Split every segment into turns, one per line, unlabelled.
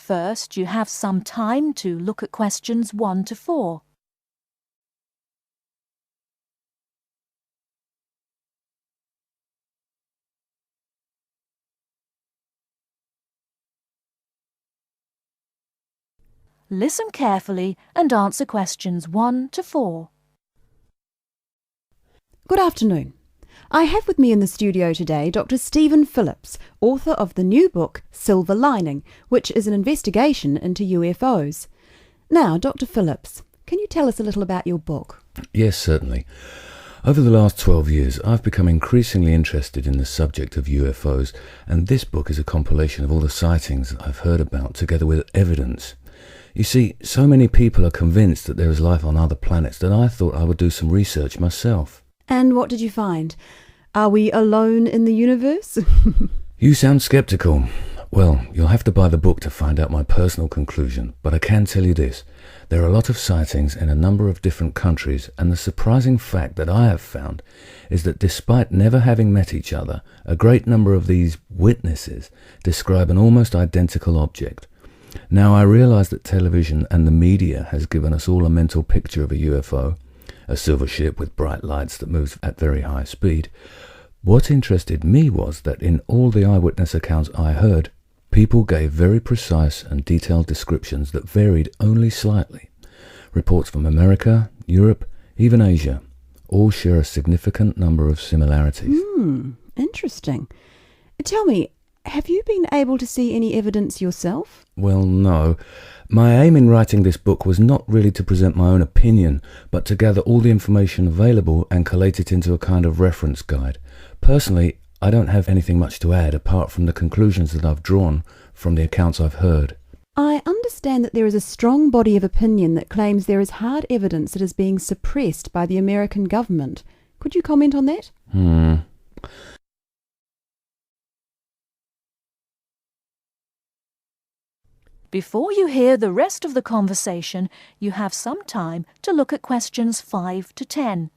First, you have some time to look at questions 1 to 4. Listen carefully and answer questions 1 to 4.
Good afternoon. I have with me in the studio today Dr. Stephen Phillips, author of the new book Silver Lining, which is an investigation into UFOs. Now, Dr. Phillips, can you tell us a little about your book?
Yes, certainly. Over the last 12 years, I've become increasingly interested in the subject of UFOs, and this book is a compilation of all the sightings I've heard about, together with evidence. You see, so many people are convinced that there is life on other planets that I thought I would do some research myself.
And what did you find? Are we alone in the universe?
You sound sceptical. Well, you'll have to buy the book to find out my personal conclusion, but I can tell you this. There are a lot of sightings in a number of different countries, and the surprising fact that I have found is that despite never having met each other, a great number of these witnesses describe an almost identical object. Now, I realize that television and the media has given us all a mental picture of a UFO, a silver ship with bright lights that moves at very high speed. What interested me was that in all the eyewitness accounts I heard, people gave very precise and detailed descriptions that varied only slightly. Reports from America, Europe, even Asia, all share a significant number of similarities.
Interesting. Tell me, have you been able to see any evidence yourself?
Well, no. My aim in writing this book was not really to present my own opinion, but to gather all the information available and collate it into a kind of reference guide. Personally, I don't have anything much to add apart from the conclusions that I've drawn from the accounts I've heard.
I understand that there is a strong body of opinion that claims there is hard evidence that is being suppressed by the American government. Could you comment on that?
Before you hear the rest of the conversation, you have some time to look at questions 5 to 10.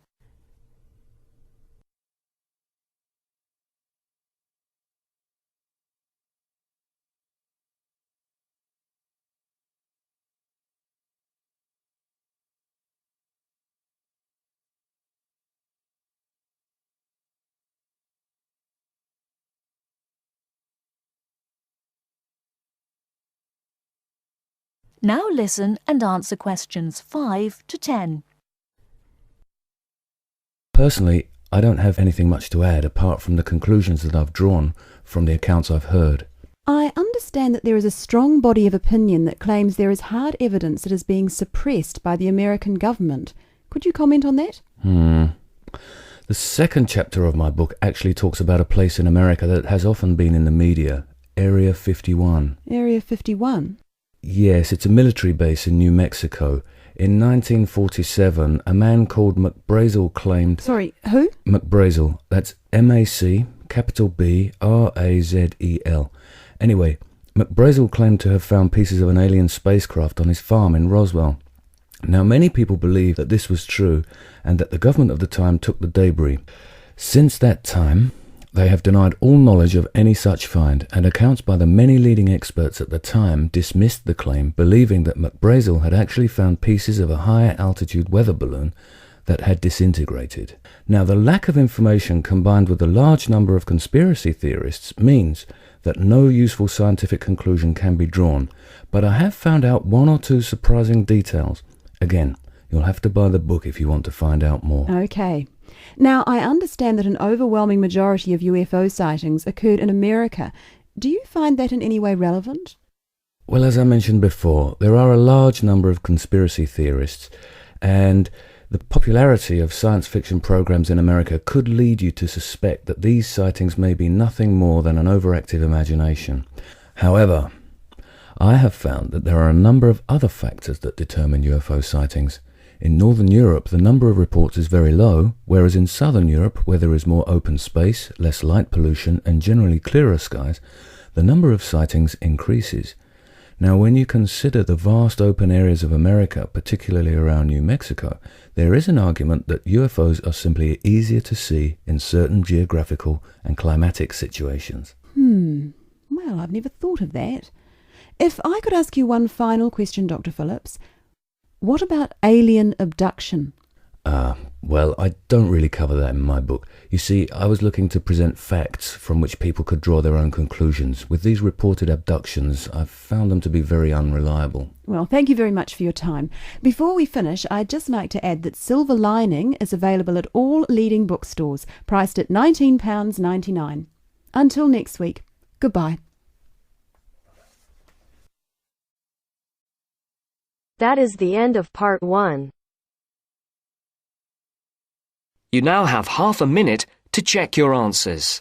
Now listen and answer questions 5 to 10.
Personally, I don't have anything much to add apart from the conclusions that I've drawn from the accounts I've heard.
I understand that there is a strong body of opinion that claims there is hard evidence that is being suppressed by the American government. Could you comment on that?
The second chapter of my book actually talks about a place in America that has often been in the media, Area 51.
Area 51?
Yes, it's a military base in New Mexico. In 1947, a man called McBrazel claimed...
Sorry, who?
McBrazel. That's M-A-C, capital B-R-A-Z-E-L. Anyway, McBrazel claimed to have found pieces of an alien spacecraft on his farm in Roswell. Now, many people believe that this was true and that the government of the time took the debris. Since that time, they have denied all knowledge of any such find, and accounts by the many leading experts at the time dismissed the claim, believing that McBrazel had actually found pieces of a higher altitude weather balloon that had disintegrated. Now, the lack of information combined with the large number of conspiracy theorists means that no useful scientific conclusion can be drawn, but I have found out one or two surprising details. Again, you'll have to buy the book if you want to find out more.
Okay. Now, I understand that an overwhelming majority of UFO sightings occurred in America. Do you find that in any way relevant?
Well, as I mentioned before, there are a large number of conspiracy theorists, and the popularity of science fiction programs in America could lead you to suspect that these sightings may be nothing more than an overactive imagination. However, I have found that there are a number of other factors that determine UFO sightings. In Northern Europe, the number of reports is very low, whereas in Southern Europe, where there is more open space, less light pollution, and generally clearer skies, the number of sightings increases. Now, when you consider the vast open areas of America, particularly around New Mexico, there is an argument that UFOs are simply easier to see in certain geographical and climatic situations.
Well, I've never thought of that. If I could ask you one final question, Dr. Phillips, what about alien abduction?
Well, I don't really cover that in my book. You see, I was looking to present facts from which people could draw their own conclusions. With these reported abductions, I've found them to be very unreliable.
Well, thank you very much for your time. Before we finish, I'd just like to add that Silver Lining is available at all leading bookstores, priced at £19.99. Until next week, goodbye.
That is the end of part 1.
You now have half a minute to check your answers.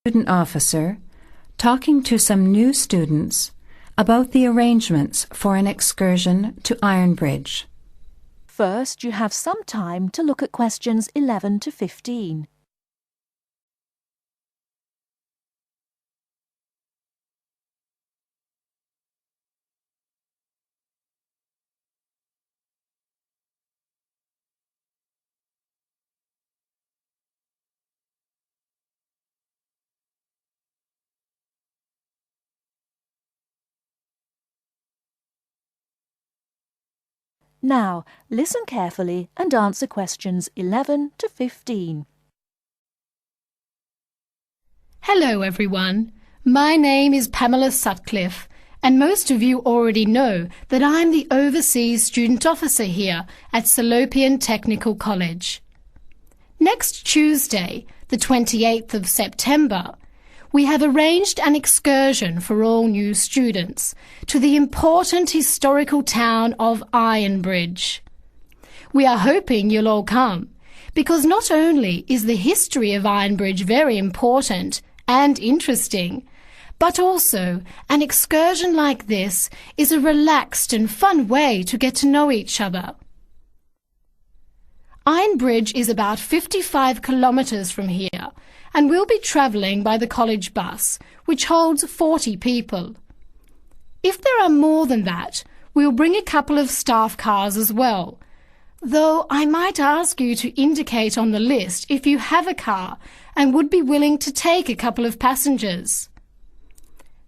Student officer talking to some new students about the arrangements for an excursion to Ironbridge.
First, you have some time to look at questions 11 to 15. Now, listen carefully and answer questions 11 to 15.
Hello everyone, my name is Pamela Sutcliffe and most of you already know that I'm the Overseas Student Officer here at Salopian Technical College. Next Tuesday, the 28th of September, we have arranged an excursion for all new students to the important historical town of Ironbridge. We are hoping you'll all come, because not only is the history of Ironbridge very important and interesting, but also an excursion like this is a relaxed and fun way to get to know each other. Ironbridge is about 55 kilometres from here, and we'll be travelling by the college bus, which holds 40 people. If there are more than that, we'll bring a couple of staff cars as well, though I might ask you to indicate on the list if you have a car and would be willing to take a couple of passengers.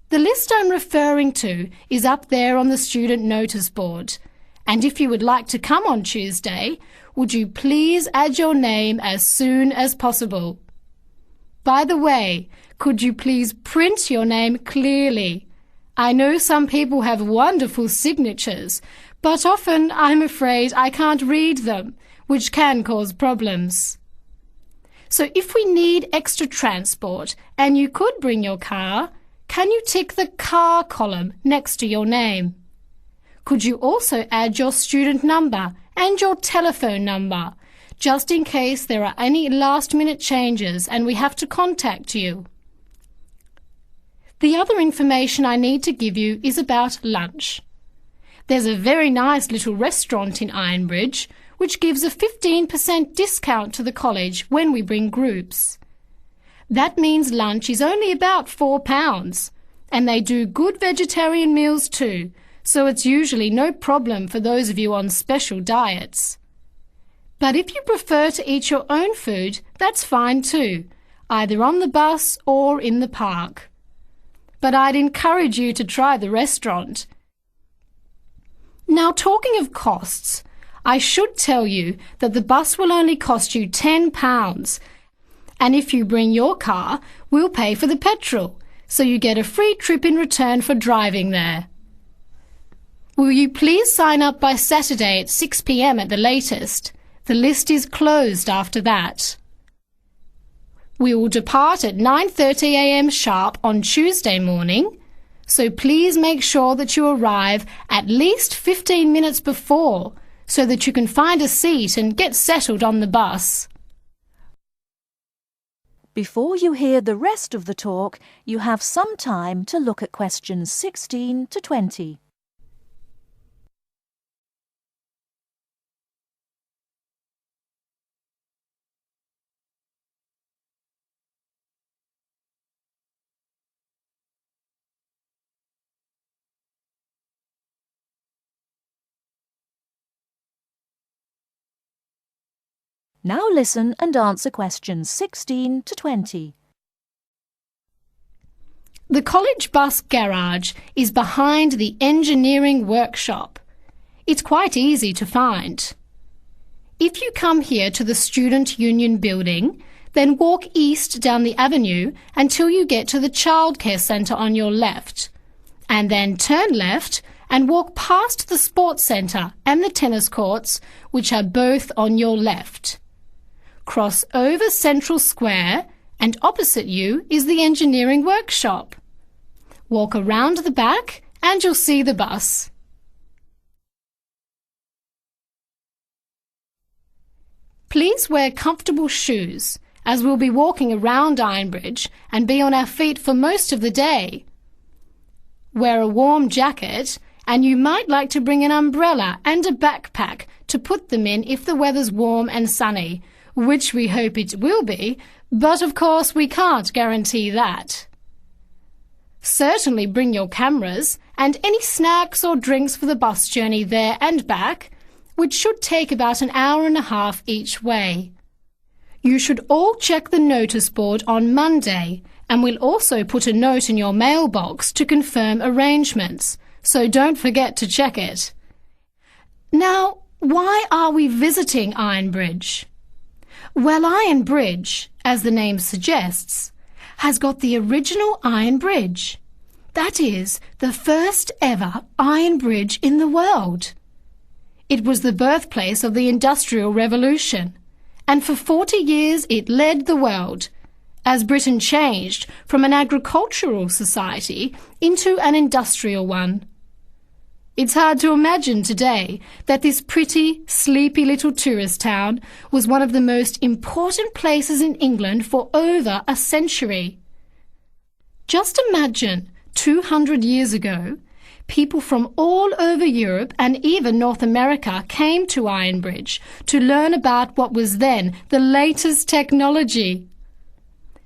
The list I'm referring to is up there on the student notice board, and if you would like to come on Tuesday, would you please add your name as soon as possible? By the way, could you please print your name clearly? I know some people have wonderful signatures, but often I'm afraid I can't read them, which can cause problems. So if we need extra transport and you could bring your car, can you tick the car column next to your name? Could you also add your student number and your telephone number, just in case there are any last-minute changes and we have to contact you? The other information I need to give you is about lunch. There's a very nice little restaurant in Ironbridge which gives a 15% discount to the college when we bring groups. That means lunch is only about £4, and they do good vegetarian meals too, so it's usually no problem for those of you on special diets. But if you prefer to eat your own food, that's fine too, either on the bus or in the park. But I'd encourage you to try the restaurant. Now, talking of costs, I should tell you that the bus will only cost you £10, and if you bring your car, we'll pay for the petrol, so you get a free trip in return for driving there. Will you please sign up by Saturday at 6 p.m. at the latest? The list is closed after that. We will depart at 9:30 a.m. sharp on Tuesday morning, so please make sure that you arrive at least 15 minutes before so that you can find a seat and get settled on the bus.
Before you hear the rest of the talk, you have some time to look at questions 16 to 20. Now listen and answer questions 16 to 20.
The college bus garage is behind the engineering workshop. It's quite easy to find. If you come here to the Student Union building, then walk east down the avenue until you get to the childcare centre on your left, and then turn left and walk past the sports centre and the tennis courts, which are both on your left. Cross over Central Square, and opposite you is the engineering workshop. Walk around the back and you'll see the bus. Please wear comfortable shoes, as we'll be walking around Ironbridge and be on our feet for most of the day. Wear a warm jacket, and you might like to bring an umbrella and a backpack to put them in if the weather's warm and sunny, which we hope it will be, but of course we can't guarantee that. Certainly bring your cameras and any snacks or drinks for the bus journey there and back, which should take about an hour and a half each way. You should all check the notice board on Monday, and we'll also put a note in your mailbox to confirm arrangements, so don't forget to check it. Now, why are we visiting Ironbridge? Well, Ironbridge, as the name suggests, has got the original iron bridge. That is, the first ever iron bridge in the world. It was the birthplace of the Industrial Revolution, and for 40 years it led the world, as Britain changed from an agricultural society into an industrial one. It's hard to imagine today that this pretty, sleepy little tourist town was one of the most important places in England for over a century. Just imagine, 200 years ago, people from all over Europe and even North America came to Ironbridge to learn about what was then the latest technology.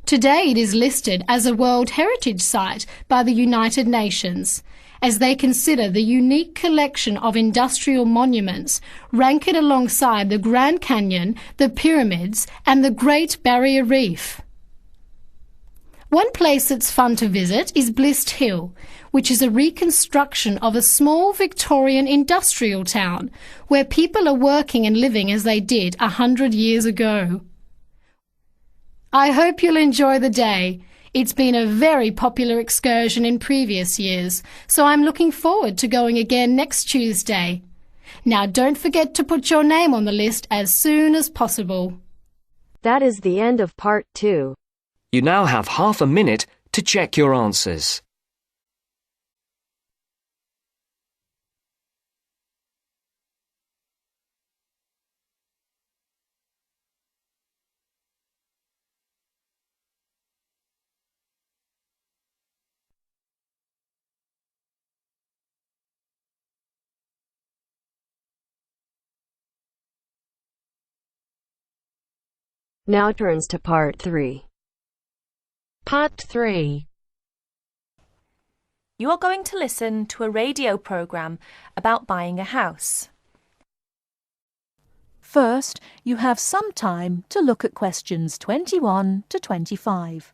Today it is listed as a World Heritage Site by the United Nations, as they consider the unique collection of industrial monuments, rank it alongside the Grand Canyon, the pyramids, and the Great Barrier Reef. One place that's fun to visit is Blist Hill, which is a reconstruction of a small Victorian industrial town where people are working and living as they did 100 years ago. I hope you'll enjoy the day. It's been a very popular excursion in previous years, so I'm looking forward to going again next Tuesday. Now don't forget to put your name on the list as soon as possible.
That is the end of part 2.
You now have half a minute to check your answers.
Now turns to part 3. Part 3.
You are going to listen to a radio programme about buying a house. First, you have some time to look at questions 21 to 25.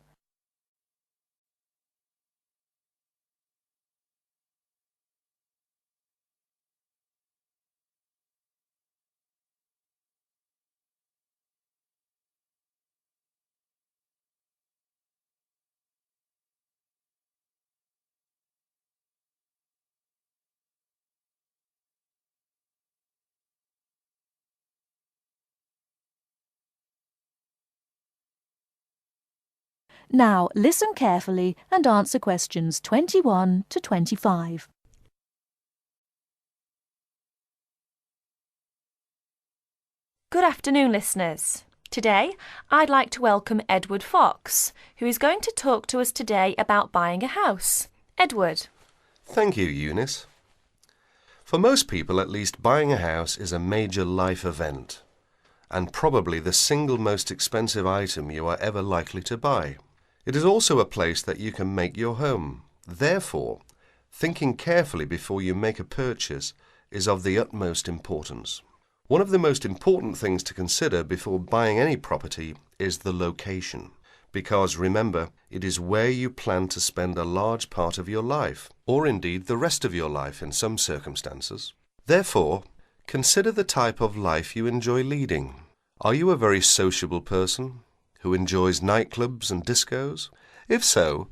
Now listen carefully and answer questions 21 to 25. Good afternoon, listeners. Today, I'd like to welcome Edward Fox, who is going to talk to us today about buying a house. Edward.
Thank you, Eunice. For most people, at least, buying a house is a major life event, and probably the single most expensive item you are ever likely to buy. It is also a place that you can make your home. Therefore, thinking carefully before you make a purchase is of the utmost importance. One of the most important things to consider before buying any property is the location. Because remember, it is where you plan to spend a large part of your life, or indeed the rest of your life in some circumstances. Therefore, consider the type of life you enjoy leading. Are you a very sociable person who enjoys nightclubs and discos? If so,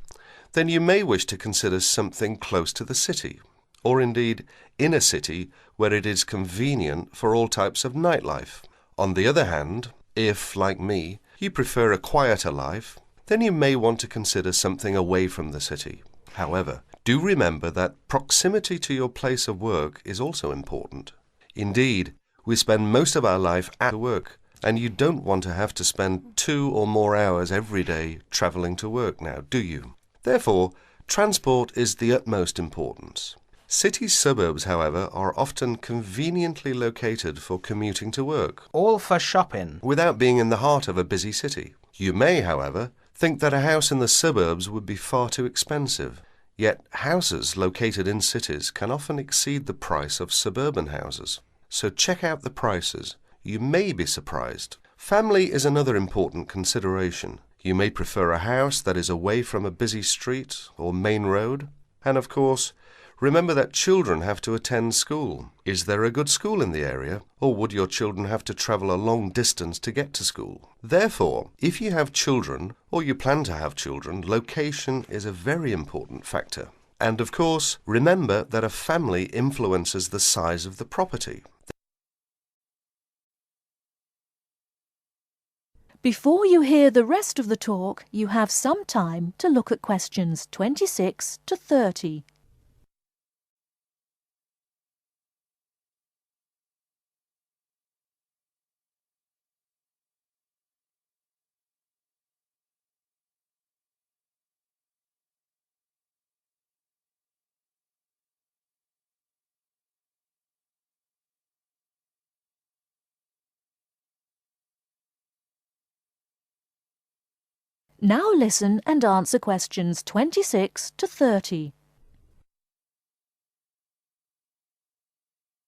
then you may wish to consider something close to the city, or indeed in a city where it is convenient for all types of nightlife. On the other hand, if, like me, you prefer a quieter life, then you may want to consider something away from the city. However, do remember that proximity to your place of work is also important. Indeed, we spend most of our life at work, and you don't want to have to spend 2 or more hours every day travelling to work now, do you? Therefore, transport is the utmost importance. City suburbs, however, are often conveniently located for commuting to work,
All for shopping.
without being in the heart of a busy city. You may, however, think that a house in the suburbs would be far too expensive. Yet houses located in cities can often exceed the price of suburban houses. So check out the prices. You may be surprised. Family is another important consideration. You may prefer a house that is away from a busy street or main road. And of course, remember that children have to attend school. Is there a good school in the area, or would your children have to travel a long distance to get to school? Therefore, if you have children, or you plan to have children, location is a very important factor. And of course, remember that a family influences the size of the property.
Before you hear the rest of the talk, you have some time to look at questions 26 to 30. Now listen and answer questions 26 to 30.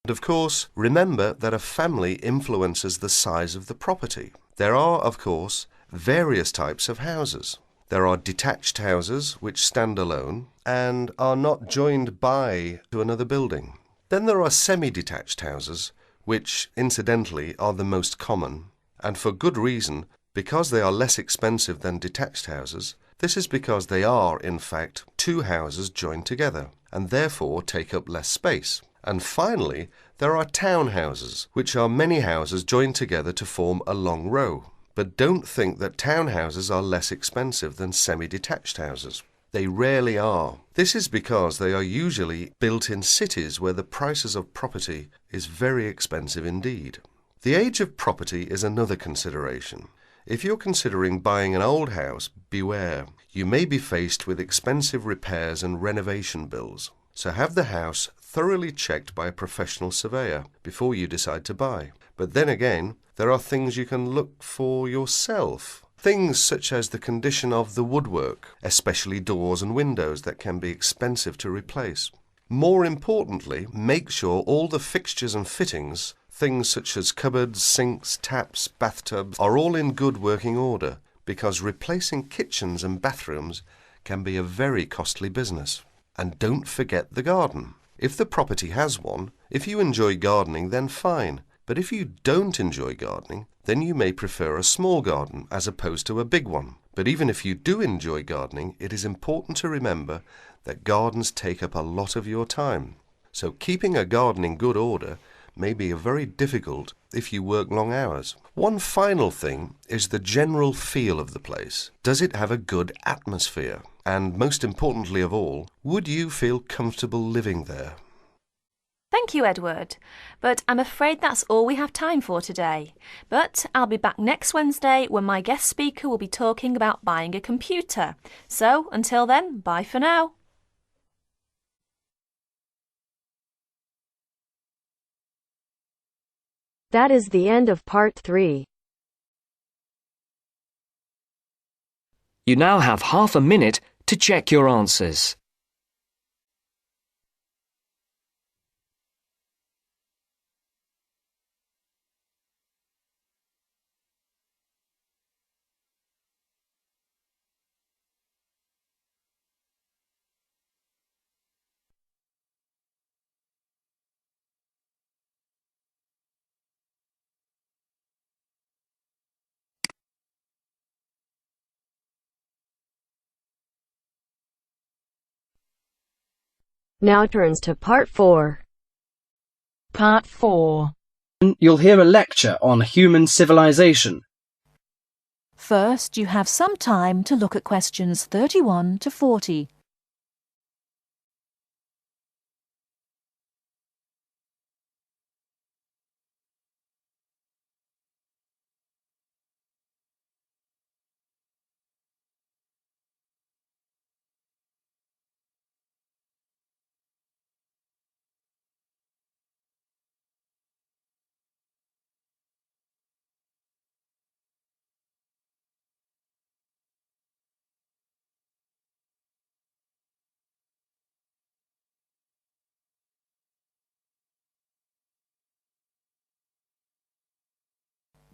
And of course, remember that a family influences the size of the property. There are, of course, various types of houses. There are detached houses which stand alone and are not joined by to another building. Then there are semi-detached houses, which, incidentally, are the most common, and for good reason, because they are less expensive than detached houses. This is because they are, in fact, 2 houses joined together, and therefore take up less space. And finally, there are townhouses, which are many houses joined together to form a long row. But don't think that townhouses are less expensive than semi-detached houses. They rarely are. This is because they are usually built in cities where the prices of property is very expensive indeed. The age of property is another consideration. If you're considering buying an old house, beware. You may be faced with expensive repairs and renovation bills. So have the house thoroughly checked by a professional surveyor before you decide to buy. But then again, there are things you can look for yourself. Things such as the condition of the woodwork, especially doors and windows that can be expensive to replace. More importantly, make sure all the fixtures and fittings, things such as cupboards, sinks, taps, bathtubs, are all in good working order, because replacing kitchens and bathrooms can be a very costly business. And don't forget the garden. If the property has one, if you enjoy gardening, then fine. But if you don't enjoy gardening, then you may prefer a small garden as opposed to a big one. But even if you do enjoy gardening, it is important to remember that gardens take up a lot of your time. So keeping a garden in good order may be very difficult if you work long hours. One final thing is the general feel of the place. Does it have a good atmosphere? And most importantly of all, would you feel comfortable living there?
Thank you, Edward. But I'm afraid that's all we have time for today. But I'll be back next Wednesday when my guest speaker will be talking about buying a computer. So until then, bye for now.
That is the end of part 3.
You now have half a minute to check your answers.
now turns to Part 4.
Part 4.
You'll hear a lecture on human civilization.
First, you have some time to look at questions 31 to 40.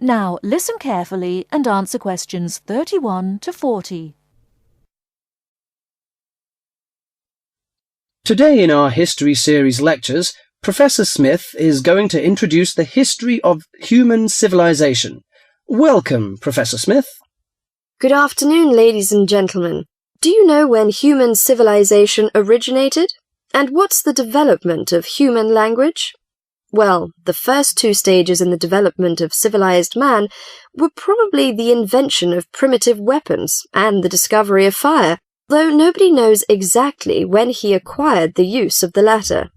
Now, listen carefully and answer questions 31 to 40.
Today in our History Series lectures, Professor Smith is going to introduce the history of human civilization. Welcome, Professor Smith.
Good afternoon, ladies and gentlemen. Do you know when human civilization originated? And what's the development of human language? Well, the first two stages in the development of civilized man were probably the invention of primitive weapons and the discovery of fire, though nobody knows exactly when he acquired the use of the latter.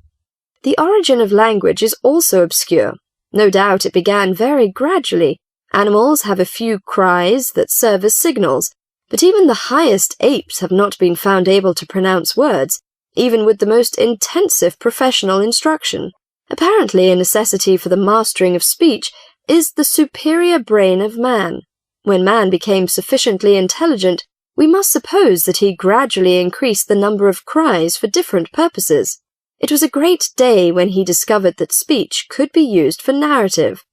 The origin of language is also obscure. No doubt it began very gradually. Animals have a few cries that serve as signals, but even the highest apes have not been found able to pronounce words, even with the most intensive professional instruction. Apparently, a necessity for the mastering of speech is the superior brain of man. When man became sufficiently intelligent, we must suppose that he gradually increased the number of cries for different purposes. It was a great day when he discovered that speech could be used for narrative.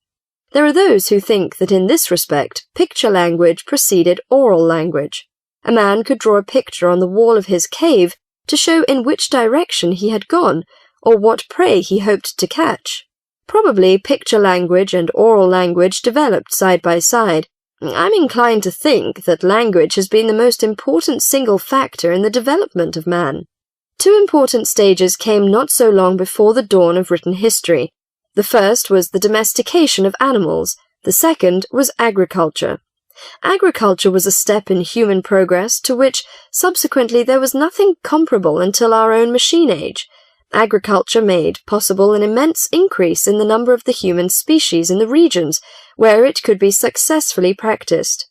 There are those who think that in this respect, picture language preceded oral language. A man could draw a picture on the wall of his cave to show in which direction he had gone, or what prey he hoped to catch. Probably picture language and oral language developed side by side. I'm inclined to think that language has been the most important single factor in the development of man. Two important stages came not so long before the dawn of written history. The first was the domestication of animals. The second was agriculture. Agriculture was a step in human progress to which, subsequently, there was nothing comparable until our own machine age. Agriculture made possible an immense increase in the number of the human species in the regions where it could be successfully practiced.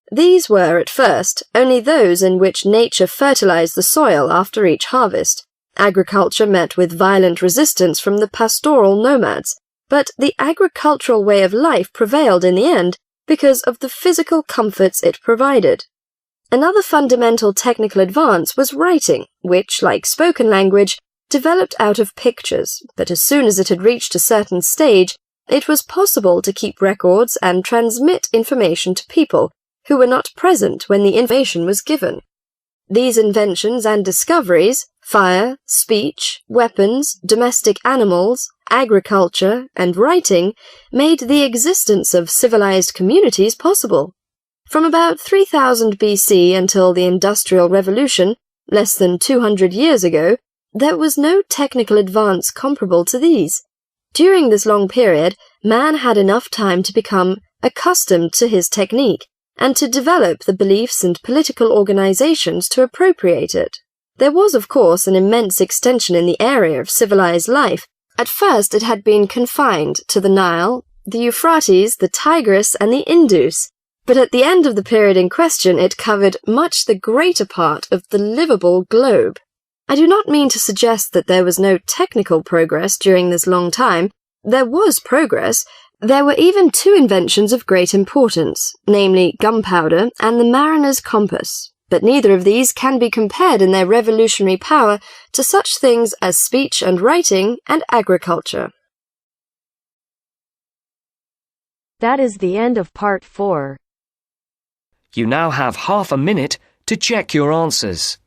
These were, at first, only those in which nature fertilized the soil after each harvest. Agriculture met with violent resistance from the pastoral nomads, but the agricultural way of life prevailed in the end because of the physical comforts it provided. Another fundamental technical advance was writing, which, like spoken language, developed out of pictures, but as soon as it had reached a certain stage, it was possible to keep records and transmit information to people who were not present when the information was given. These inventions and discoveries, fire, speech, weapons, domestic animals, agriculture, and writing, made the existence of civilized communities possible. From about 3000 BC until the Industrial Revolution, less than 200 years ago, there was no technical advance comparable to these. During this long period, man had enough time to become accustomed to his technique and to develop the beliefs and political organizations to appropriate it. There was, of course, an immense extension in the area of civilized life. At first it had been confined to the Nile, the Euphrates, the Tigris, and the Indus, but at the end of the period in question it covered much the greater part of the livable globe. I do not mean to suggest that there was no technical progress during this long time. There was progress. There were even two inventions of great importance, namely gunpowder and the mariner's compass. But neither of these can be compared in their revolutionary power to such things as speech and writing and agriculture.
That is the end of Part 4.
You now have half a minute to check your answers.